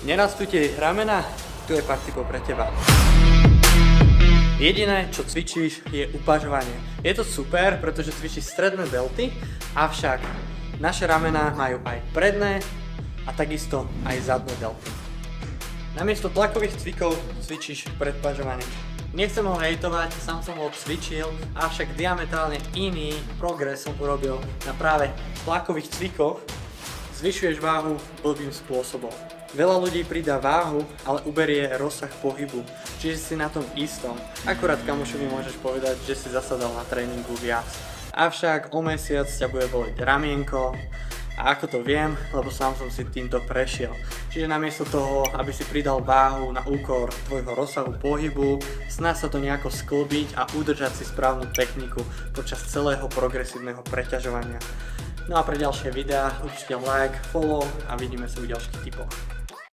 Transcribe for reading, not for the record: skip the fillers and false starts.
Nerastú ti ramena? Tu je Partypop pre teba. Jediné, čo cvičíš, je upažovanie. Je to super, pretože cvičíš stredné delty, avšak naše ramená majú aj predné a takisto aj zadné delty. Namiesto tlakových cvikov cvičíš predpažovanie. Nechcem ho hejtovať, sám som ho cvičil, avšak diametrálne iný progres som urobil na práve tlakových cvikoch. Zvyšuješ váhu blbým spôsobom. Veľa ľudí pridá váhu, ale uberie rozsah pohybu, čiže si na tom istom. Akurát kamošovi môžeš povedať, že si zasadal na tréningu viac. Avšak o mesiac ťa bude boliť ramienko a ako to viem, lebo sám som si týmto prešiel. Čiže namiesto toho, aby si pridal váhu na úkor tvojho rozsahu pohybu, snaž sa to nejako sklbiť a udržať si správnu techniku počas celého progresívneho preťažovania. No a pre ďalšie videá určite like, follow a vidíme sa v ďalších tipoch.